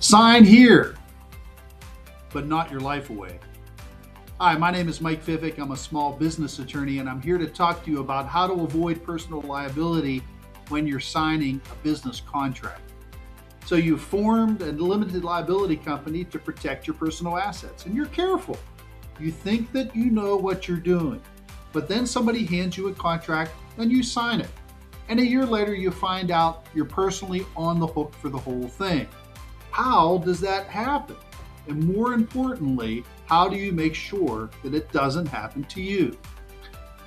Sign here, but not your life away. Hi, my name is Mike Fiffik. I'm a small business attorney, and I'm here to talk to you about how to avoid personal liability when you're signing a business contract. So you've formed a limited liability company to protect your personal assets, and you're careful. You think that you know what you're doing, but then somebody hands you a contract and you sign it. And a year later, you find out you're personally on the hook for the whole thing. How does that happen? And more importantly, how do you make sure that it doesn't happen to you?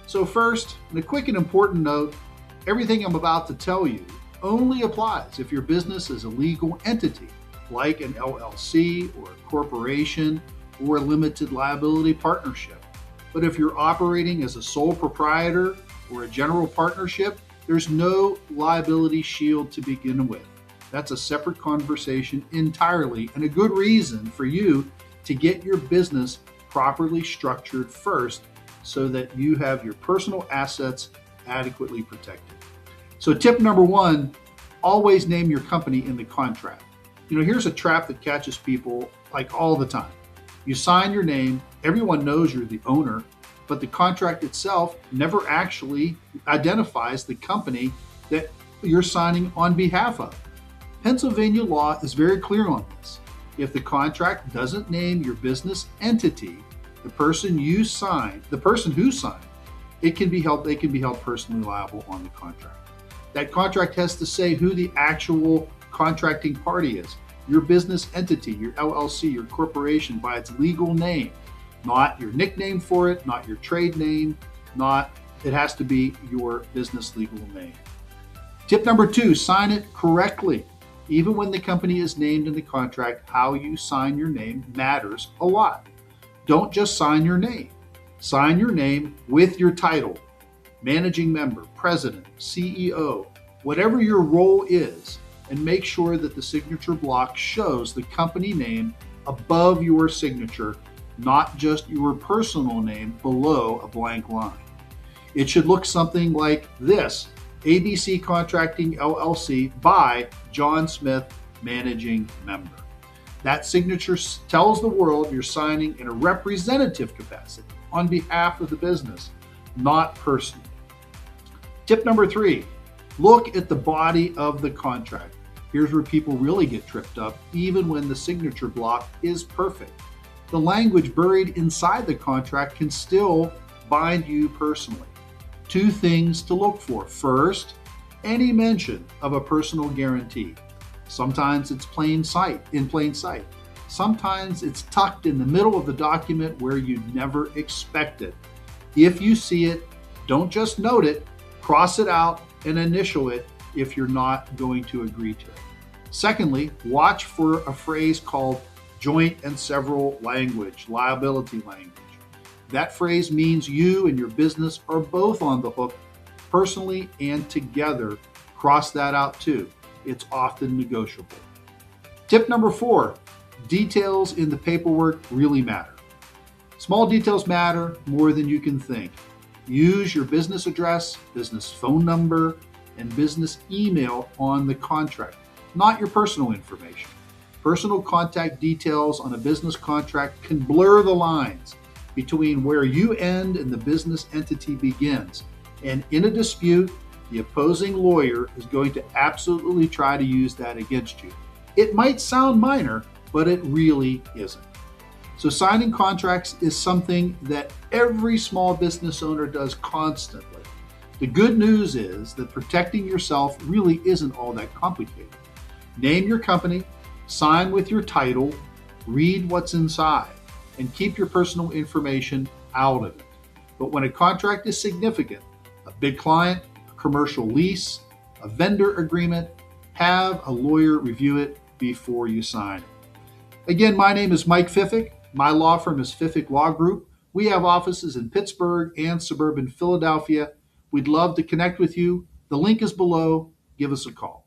So first, and a quick and important note, everything I'm about to tell you only applies if your business is a legal entity, like an LLC or a corporation or a limited liability partnership. But if you're operating as a sole proprietor or a general partnership, there's no liability shield to begin with. That's a separate conversation entirely, and a good reason for you to get your business properly structured first so that you have your personal assets adequately protected. So tip number one, always name your company in the contract. Here's a trap that catches people like all the time. You sign your name, everyone knows you're the owner, but the contract itself never actually identifies the company that you're signing on behalf of. Pennsylvania law is very clear on this. If the contract doesn't name your business entity, the person who signed, they can be held personally liable on the contract. That contract has to say who the actual contracting party is. Your business entity, your LLC, your corporation by its legal name, not your nickname for it, not your trade name, it has to be your business legal name. Tip number two, sign it correctly. Even when the company is named in the contract, how you sign your name matters a lot. Don't just sign your name. Sign your name with your title, managing member, president, CEO, whatever your role is, and make sure that the signature block shows the company name above your signature, not just your personal name below a blank line. It should look something like this: ABC Contracting LLC by John Smith, managing member. That signature tells the world you're signing in a representative capacity on behalf of the business, not personally. Tip number three, look at the body of the contract. Here's where people really get tripped up, even when the signature block is perfect. The language buried inside the contract can still bind you personally. Two things to look for. First, any mention of a personal guarantee. Sometimes it's in plain sight. Sometimes it's tucked in the middle of the document where you'd never expect it. If you see it, don't just note it, cross it out and initial it if you're not going to agree to it. Secondly, watch for a phrase called joint and several language, liability language. That phrase means you and your business are both on the hook, personally and together. Cross that out too. It's often negotiable. Tip number four, details in the paperwork really matter. Small details matter more than you can think. Use your business address, business phone number, and business email on the contract, not your personal information. Personal contact details on a business contract can blur the lines between where you end and the business entity begins. And in a dispute, the opposing lawyer is going to absolutely try to use that against you. It might sound minor, but it really isn't. So signing contracts is something that every small business owner does constantly. The good news is that protecting yourself really isn't all that complicated. Name your company, sign with your title, read what's inside, and keep your personal information out of it. But when a contract is significant, a big client, a commercial lease, a vendor agreement, have a lawyer review it before you sign it. Again, my name is Mike Fiffik. My law firm is Fiffik Law Group. We have offices in Pittsburgh and suburban Philadelphia. We'd love to connect with you. The link is below. Give us a call.